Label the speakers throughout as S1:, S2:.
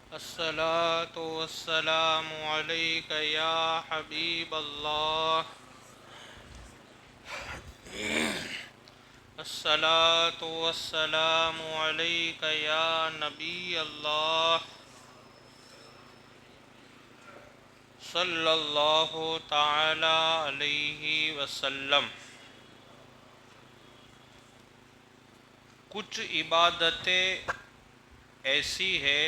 S1: الصلاة والسلام عليك يا حبيب الله. الصلاة والسلام عليك يا نبي الله. صلی اللہ تعالی علیہ وسلم. کچھ عبادتیں ایسی ہے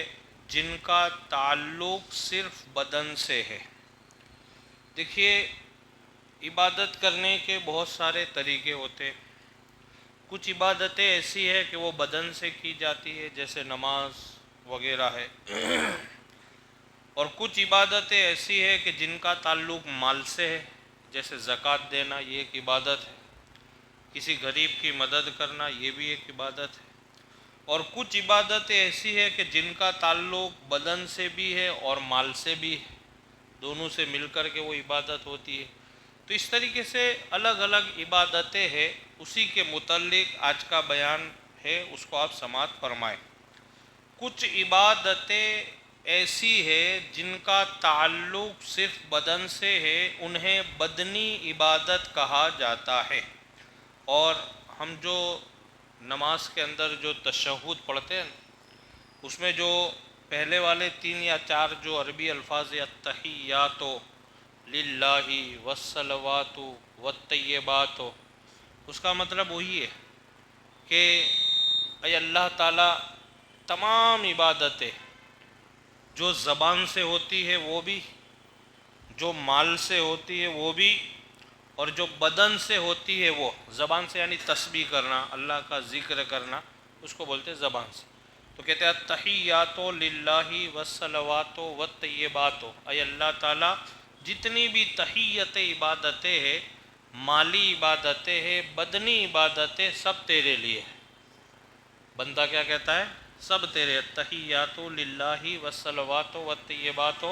S1: جن کا تعلق صرف بدن سے ہے. دیکھیے، عبادت کرنے کے بہت سارے طریقے ہوتے. کچھ عبادتیں ایسی ہے کہ وہ بدن سے کی جاتی ہے، جیسے نماز وغیرہ ہے. اور کچھ عبادتیں ایسی ہے کہ جن کا تعلق مال سے ہے، جیسے زکوٰۃ دینا، یہ ایک عبادت ہے. کسی غریب کی مدد کرنا، یہ بھی ایک عبادت ہے. اور کچھ عبادتیں ایسی ہے کہ جن کا تعلق بدن سے بھی ہے اور مال سے بھی ہے، دونوں سے مل کر کے وہ عبادت ہوتی ہے. تو اس طریقے سے الگ الگ عبادتیں ہیں. اسی کے متعلق آج کا بیان ہے، اس کو آپ سماعت فرمائیں. کچھ عبادتیں ایسی ہے جن کا تعلق صرف بدن سے ہے، انہیں بدنی عبادت کہا جاتا ہے. اور ہم جو نماز کے اندر جو تشہد پڑھتے ہیں، اس میں جو پہلے والے 3 یا 4 جو عربی الفاظ التحیات للہ والصلوات والطیبات، اس کا مطلب وہی ہے کہ اے اللہ تعالیٰ، تمام عبادتیں جو زبان سے ہوتی ہے وہ بھی، جو مال سے ہوتی ہے وہ بھی، اور جو بدن سے ہوتی ہے وہ. زبان سے یعنی تسبیح کرنا، اللہ کا ذکر کرنا، اس کو بولتے ہیں زبان سے. تو کہتے ہیں التحیات للہ والصلوات والطیبات. اے اللہ تعالیٰ، جتنی بھی تحیت عبادتیں ہیں، مالی عبادتیں ہیں، بدنی عبادتیں، سب تیرے لیے ہیں. بندہ کیا کہتا ہے؟ سب تیرے. التحیات للہ والصلوات والطیبات.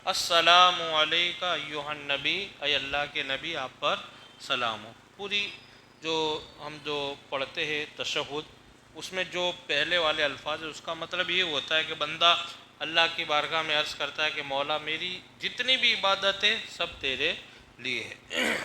S1: السلام علیک ایھا النبی، اے اللہ کے نبی، آپ پر سلام ہو. پوری جو ہم جو پڑھتے ہیں تشہد، اس میں جو پہلے والے الفاظ ہیں، اس کا مطلب یہ ہوتا ہے کہ بندہ اللہ کی بارگاہ میں عرض کرتا ہے کہ مولا، میری جتنی بھی عبادتیں سب تیرے لیے ہے.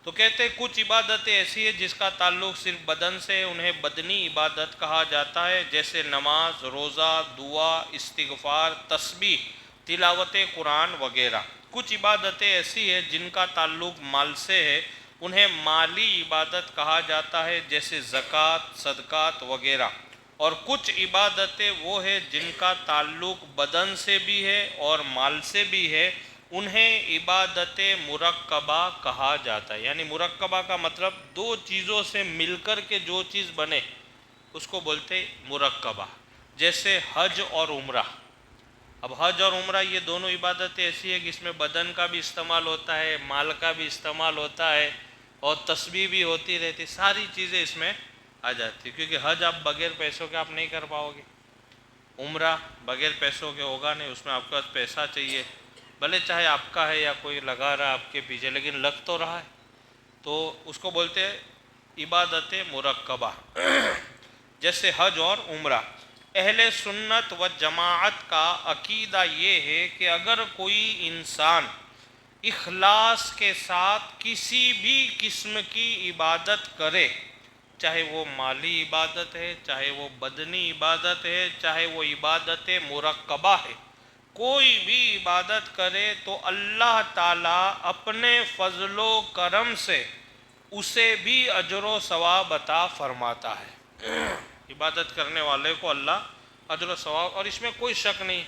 S1: تو کہتے ہیں کچھ عبادتیں ایسی ہیں جس کا تعلق صرف بدن سے ہے، انہیں بدنی عبادت کہا جاتا ہے، جیسے نماز، روزہ، دعا، استغفار، تسبیح، تلاوت قرآن وغیرہ. کچھ عبادتیں ایسی ہیں جن کا تعلق مال سے ہے، انہیں مالی عبادت کہا جاتا ہے، جیسے زکوٰۃ، صدقات وغیرہ. اور کچھ عبادتیں وہ ہیں جن کا تعلق بدن سے بھی ہے اور مال سے بھی ہے، انہیں عبادت مرکبہ کہا جاتا ہے. یعنی مرکبہ کا مطلب دو چیزوں سے مل کر کے جو چیز بنے، اس کو بولتے مرکبہ. جیسے حج اور عمرہ. اب حج اور عمرہ یہ دونوں عبادتیں ایسی ہے کہ اس میں بدن کا بھی استعمال ہوتا ہے، مال کا بھی استعمال ہوتا ہے، اور تسبیح بھی ہوتی رہتی. ساری چیزیں اس میں آ جاتی، کیونکہ حج آپ بغیر پیسوں کے آپ نہیں کر پاؤ گے. عمرہ بغیر پیسوں کے ہوگا نہیں، اس میں آپ کے پاس پیسہ چاہیے. بھلے چاہے آپ کا ہے یا کوئی لگا رہا ہے آپ کے پیچھے، لیکن لگ تو رہا ہے. تو اس کو بولتے ہیں عبادت مرکبہ. جیسے حج اور عمرہ. اہل سنت و جماعت کا عقیدہ یہ ہے کہ اگر کوئی انسان اخلاص کے ساتھ کسی بھی قسم کی عبادت کرے، چاہے وہ مالی عبادت ہے، چاہے وہ بدنی عبادت ہے، چاہے وہ عبادت مرکبہ ہے، کوئی بھی عبادت کرے تو اللہ تعالیٰ اپنے فضل و کرم سے اسے بھی اجر و ثواب عطا فرماتا ہے. عبادت کرنے والے کو اللہ اجر و ثواب، اور اس میں کوئی شک نہیں،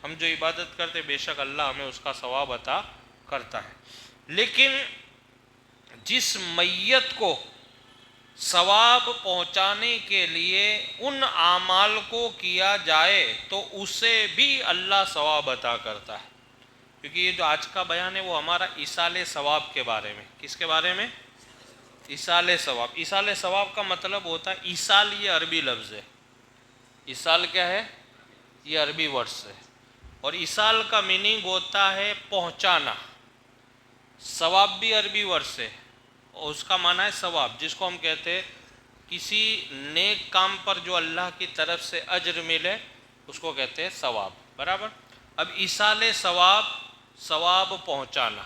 S1: ہم جو عبادت کرتے بے شک اللہ ہمیں اس کا ثواب عطا کرتا ہے. لیکن جس میت کو ثواب پہنچانے کے لیے ان اعمال کو کیا جائے تو اسے بھی اللہ ثواب عطا کرتا ہے. کیونکہ یہ جو آج کا بیان ہے وہ ہمارا ایصال ثواب کے بارے میں. کس کے بارے میں؟ ایصال ثواب. ایصال ثواب کا مطلب ہوتا ہے، ایصال یہ عربی لفظ ہے. ایصال کیا ہے؟ یہ عربی ورڈز ہے. اور ایصال کا میننگ ہوتا ہے پہنچانا. ثواب بھی عربی ورڈ سے، اور اس کا معنی ہے ثواب، جس کو ہم کہتے ہیں کسی نیک کام پر جو اللہ کی طرف سے اجر ملے، اس کو کہتے ہیں ثواب. برابر. اب ایصال ثواب، ثواب پہنچانا،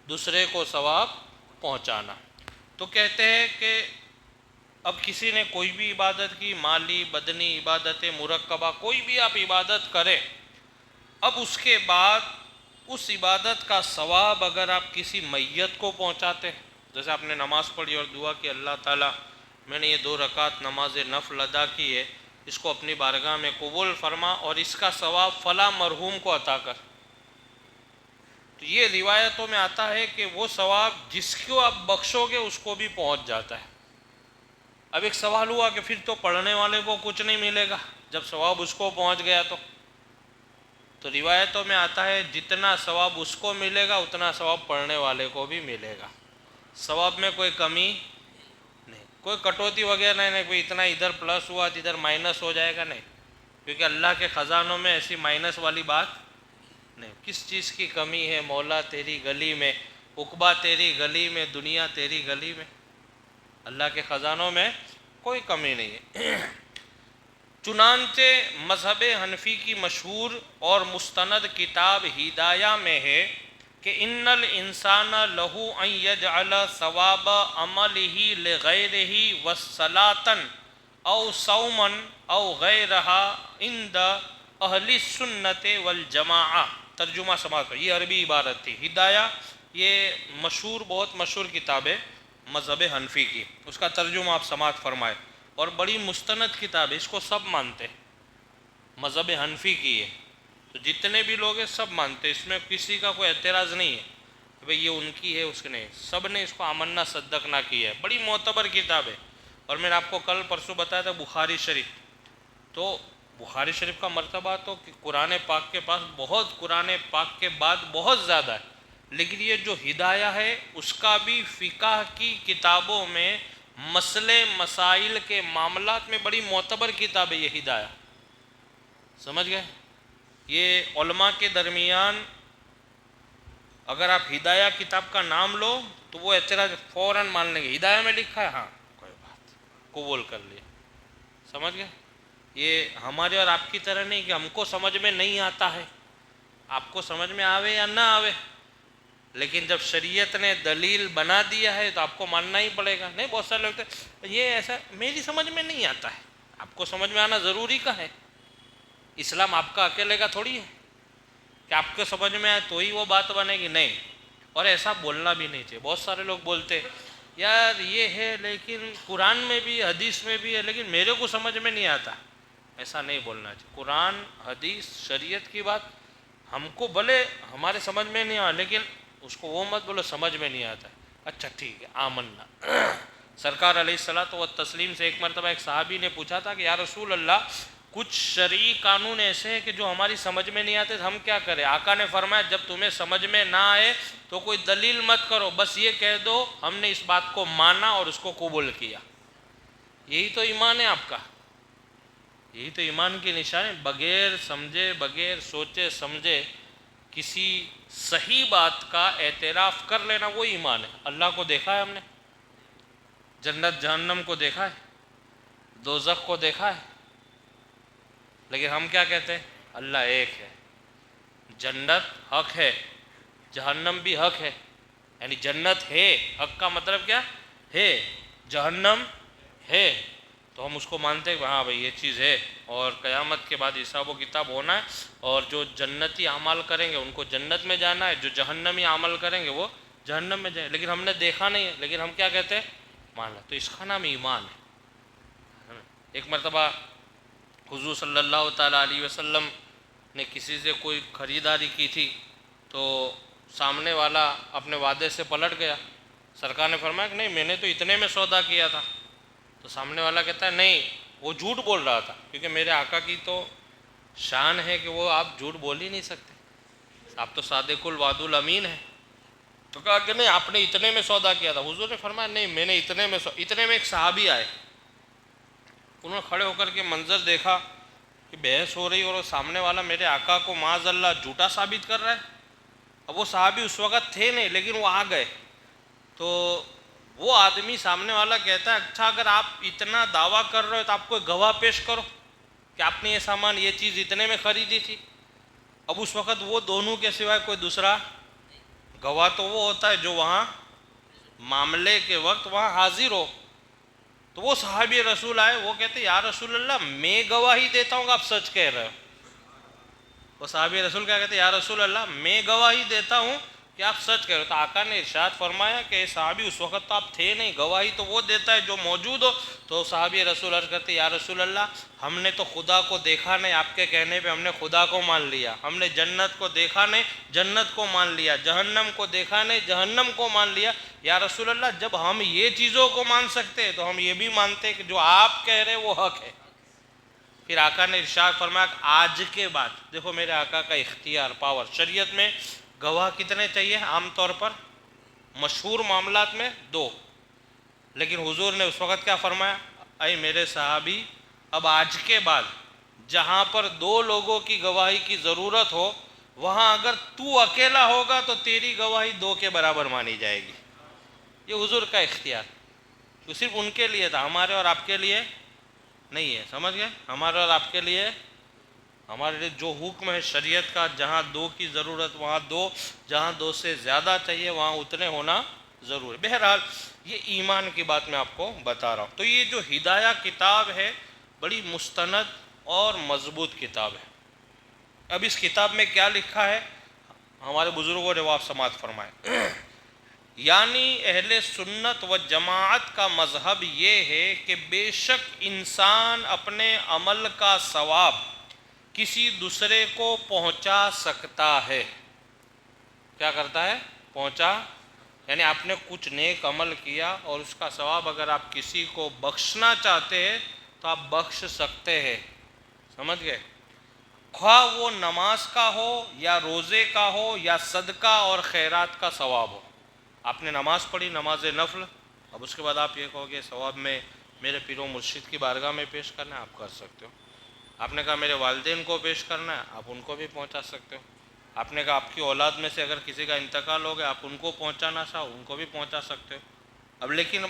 S1: دوسرے کو ثواب پہنچانا. تو کہتے ہیں کہ اب کسی نے کوئی بھی عبادت کی، مالی بدنی عبادت مرکبہ، کوئی بھی آپ عبادت کریں، اب اس کے بعد اس عبادت کا ثواب اگر آپ کسی میت کو پہنچاتے ہیں، جیسے آپ نے نماز پڑھی اور دعا کہ اللہ تعالیٰ میں نے یہ 2 رکعت نماز نفل ادا کی ہے، اس کو اپنی بارگاہ میں قبول فرما اور اس کا ثواب فلاں مرحوم کو عطا کر. تو یہ روایتوں میں آتا ہے کہ وہ ثواب جس کو آپ بخشو گے اس کو بھی پہنچ جاتا ہے. اب ایک سوال ہوا کہ پھر تو پڑھنے والے کو کچھ نہیں ملے گا جب ثواب اس کو پہنچ گیا تو روایتوں میں آتا ہے جتنا ثواب اس کو ملے گا اتنا ثواب پڑھنے والے کو بھی ملے گا. ثواب میں کوئی کمی نہیں، کوئی کٹوتی وغیرہ نہیں، کوئی اتنا ادھر پلس ہوا تو ادھر مائنس ہو جائے گا، نہیں، کیونکہ اللہ کے خزانوں میں ایسی مائنس والی بات نہیں. کس چیز کی کمی ہے؟ مولا تیری گلی میں، عقبہ تیری گلی میں، دنیا تیری گلی میں. اللہ کے خزانوں میں کوئی کمی نہیں ہے. چنانچہ مذہب حنفی کی مشہور اور مستند کتاب ہدایہ میں ہے کہ ان الانسان لہو ان یجعل ثواب عملہ لغیرہ وصلاۃ او صوما او غیرہا عند اہل السنت والجماعہ. ترجمہ سماعت کر، یہ عربی عبارت تھی. ہدایہ یہ مشہور، بہت مشہور کتاب ہے مذہب حنفی کی، اس کا ترجمہ آپ سماعت فرمائے، اور بڑی مستند کتاب ہے، اس کو سب مانتے ہیں، مذہب حنفی کی ہے. تو جتنے بھی لوگ ہیں سب مانتے ہیں، اس میں کسی کا کوئی اعتراض نہیں ہے کہ بھئی یہ ان کی ہے، اس کے نہیں، سب نے اس کو آمنا صدقنا کی ہے. بڑی معتبر کتاب ہے. اور میں نے آپ کو کل پرسوں بتایا تھا بخاری شریف، تو بخاری شریف کا مرتبہ تو قرآن پاک کے پاس بہت، قرآن پاک کے بعد بہت زیادہ ہے، لیکن یہ جو ہدایہ ہے اس کا بھی فقہ کی کتابوں میں مسئلے مسائل کے معاملات میں بڑی معتبر کتاب ہے یہ ہدایہ. سمجھ گئے؟ یہ علماء کے درمیان اگر آپ ہدایہ کتاب کا نام لو تو وہ اعتراض فوراً مان لیں گے، ہدایہ میں لکھا ہے، ہاں کوئی بات، قبول کر لیا. سمجھ گئے؟ یہ ہمارے اور آپ کی طرح نہیں کہ ہم کو سمجھ میں نہیں آتا ہے، آپ کو سمجھ میں آوے یا نہ آوے، لیکن جب شریعت نے دلیل بنا دیا ہے تو آپ کو ماننا ہی پڑے گا. نہیں، بہت سارے لوگ کہتے ہیں یہ ایسا میری سمجھ میں نہیں آتا ہے. آپ کو سمجھ میں آنا ضروری کا ہے. اسلام آپ کا اکیلے کا تھوڑی ہے کہ آپ کو سمجھ میں آئے تو ہی وہ بات بنے گی، نہیں. اور ایسا بولنا بھی نہیں چاہیے. بہت سارے لوگ بولتے یار یہ ہے لیکن قرآن میں بھی حدیث میں بھی ہے لیکن میرے کو سمجھ میں نہیں آتا. ایسا نہیں بولنا چاہیے. قرآن حدیث شریعت کی بات ہم کو بھلے ہمارے سمجھ میں نہیں آ، لیکن اس کو وہ مت بولو سمجھ میں نہیں آتا ہے. اچھا ٹھیک ہے، آمنا. سرکار علیہ الصلوۃ والتسلیم سے ایک مرتبہ ایک صحابی نے پوچھا تھا کہ یا رسول اللہ کچھ شرعی قانون ایسے ہیں کہ جو ہماری سمجھ میں نہیں آتے، ہم کیا کریں؟ آقا نے فرمایا جب تمہیں سمجھ میں نہ آئے تو کوئی دلیل مت کرو، بس یہ کہہ دو ہم نے اس بات کو مانا اور اس کو قبول کیا. یہی تو ایمان ہے آپ کا، یہی تو ایمان کی نشانی. بغیر سمجھے، بغیر سوچے سمجھے کسی صحیح بات کا اعتراف کر لینا وہ ایمان ہے. اللہ کو دیکھا ہے ہم نے، جنت جہنم کو دیکھا ہے، دوزخ کو دیکھا ہے، لیکن ہم کیا کہتے ہیں؟ اللہ ایک ہے، جنت حق ہے، جہنم بھی حق ہے. یعنی جنت ہے، حق کا مطلب کیا ہے؟ جہنم ہے، تو ہم اس کو مانتے ہیں کہ ہاں بھائی یہ چیز ہے، اور قیامت کے بعد حساب و کتاب ہونا ہے، اور جو جنتی اعمال کریں گے ان کو جنت میں جانا ہے، جو جہنمی عمل کریں گے وہ جہنم میں جائیں. لیکن ہم نے دیکھا نہیں ہے، لیکن ہم کیا کہتے ہیں؟ مانا. تو اس کا نام ایمان ہے. ایک مرتبہ حضور صلی اللہ تعالیٰ علیہ وسلم نے کسی سے کوئی خریداری کی تھی تو سامنے والا اپنے وعدے سے پلٹ گیا. سرکار نے فرمایا کہ نہیں میں نے تو اتنے میں سودا کیا تھا. تو سامنے والا کہتا ہے نہیں وہ جھوٹ بول رہا تھا، کیونکہ میرے آقا کی تو شان ہے کہ وہ آپ جھوٹ بول ہی نہیں سکتے، آپ تو صادق الوعد الامین ہیں. تو کہا کہ نہیں آپ نے اتنے میں سودا کیا تھا. حضور نے فرمایا نہیں میں نے اتنے میں. ایک صحابی آئے، انہوں نے کھڑے ہو کر کے منظر دیکھا کہ بحث ہو رہی اور سامنے والا میرے آقا کو معاذ اللہ جھوٹا ثابت کر رہا ہے. اب وہ صحابی اس وقت تھے نہیں لیکن وہ آ گئے. تو وہ آدمی سامنے والا کہتا ہے اچھا اگر آپ اتنا دعویٰ کر رہے ہو تو آپ کوئی گواہ پیش کرو کہ آپ نے یہ سامان یہ چیز اتنے میں خریدی تھی. اب اس وقت وہ دونوں کے سوائے کوئی دوسرا گواہ تو وہ ہوتا ہے جو وہاں معاملے کے وقت وہاں حاضر ہو. تو وہ صحابی رسول آئے, وہ کہتے یا رسول اللہ میں گواہی دیتا ہوں کہ آپ سچ کہہ رہے ہو. وہ صحابی رسول کیا کہتے یا رسول اللہ میں گواہی دیتا ہوں کہ آپ سچ کہہ رہے ہو. تو آقا نے ارشاد فرمایا کہ صحابی اس وقت تو آپ تھے نہیں, گواہی تو وہ دیتا ہے جو موجود ہو. تو صحابی رسول عرض کرتے یا رسول اللہ ہم نے تو خدا کو دیکھا نہیں, آپ کے کہنے پہ ہم نے خدا کو مان لیا. ہم نے جنت کو دیکھا نہیں, جنت کو مان لیا. جہنم کو دیکھا نہیں, جہنم کو مان لیا. یا رسول اللہ جب ہم یہ چیزوں کو مان سکتے تو ہم یہ بھی مانتے کہ جو آپ کہہ رہے وہ حق ہے. پھر آقا نے ارشاد فرمایا کہ آج کے بعد, دیکھو میرے آقا کا اختیار, پاور. شریعت میں گواہ کتنے چاہیے عام طور پر؟ مشہور معاملات میں 2. لیکن حضور نے اس وقت کیا فرمایا, اے میرے صحابی اب آج کے بعد جہاں پر 2 لوگوں کی گواہی کی ضرورت ہو وہاں اگر تو اکیلا ہوگا تو تیری گواہی 2 کے برابر مانی جائے گی. یہ حضور کا اختیار تو صرف ان کے لیے تھا, ہمارے اور آپ کے لیے نہیں ہے. سمجھ گئے؟ ہمارے اور آپ کے لیے, ہمارے لیے جو حکم ہے شریعت کا, جہاں 2 کی ضرورت وہاں 2, جہاں 2 سے زیادہ چاہیے وہاں اتنے ہونا ضرور ہے. بہرحال یہ ایمان کی بات میں آپ کو بتا رہا ہوں. تو یہ جو ہدایہ کتاب ہے بڑی مستند اور مضبوط کتاب ہے. اب اس کتاب میں کیا لکھا ہے ہمارے بزرگوں نے وہ آپ سماعت فرمائے. یعنی اہل سنت و جماعت کا مذہب یہ ہے کہ بے شک انسان اپنے عمل کا ثواب کسی دوسرے کو پہنچا سکتا ہے. کیا کرتا ہے؟ پہنچا. یعنی آپ نے کچھ نیک عمل کیا اور اس کا ثواب اگر آپ کسی کو بخشنا چاہتے ہیں تو آپ بخش سکتے ہیں. سمجھ گئے؟ خواہ وہ نماز کا ہو یا روزے کا ہو یا صدقہ اور خیرات کا ثواب ہو. آپ نے نماز پڑھی, نماز نفل, اب اس کے بعد آپ یہ کہو گے ثواب میں میرے پیر و مرشد کی بارگاہ میں پیش کرنا ہے, آپ کر سکتے ہو. آپ نے کہا میرے والدین کو پیش کرنا ہے, آپ ان کو بھی پہنچا سکتے ہو. آپ نے کہا آپ کی اولاد میں سے اگر کسی کا انتقال ہو گیا آپ ان کو پہنچانا چاہو ان کو بھی پہنچا سکتے ہو. اب لیکن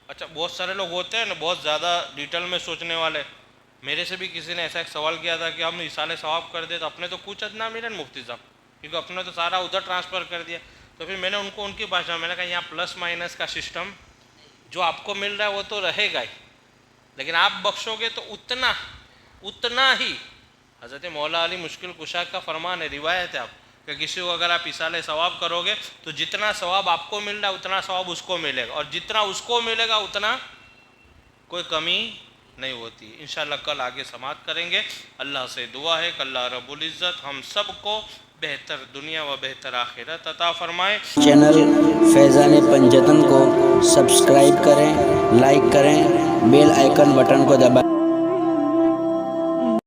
S1: اچھا بہت سارے لوگ ہوتے ہیں نا بہت زیادہ ڈیٹیل میں سوچنے والے. میرے سے بھی کسی نے ایسا ایک سوال کیا تھا کہ ہم ایصال ثواب کر دے تو اپنے تو کچھ ادنا ملے مفتی صاحب, کیونکہ اپنے تو سارا ادھر ٹرانسفر کر دیا. تو پھر میں نے ان کو ان کی بھاشا میں نے کہا یہاں پلس مائنس کا سسٹم جو آپ کو مل رہا ہے وہ تو رہے گا ہی, لیکن آپ بخشو گے تو اتنا ہی. حضرت مولا علی مشکل کشا کا فرمان ہے, روایت ہے آپ کہ کسی کو اگر آپ ایصال ثواب کرو گے تو جتنا ثواب آپ کو مل رہا ہے اتنا ثواب اس کو ملے گا, اور جتنا اس کو ملے گا اتنا کوئی کمی نہیں ہوتی. انشاءاللہ کل آگے سماعت کریں گے. اللہ سے دعا ہے کہ اللہ رب العزت ہم سب کو بہتر دنیا و بہتر آخرت عطا فرمائے.
S2: چینل فیضان پنجتن کو سبسکرائب کریں, لائک کریں, بیل آئیکن بٹن کو دبائیں.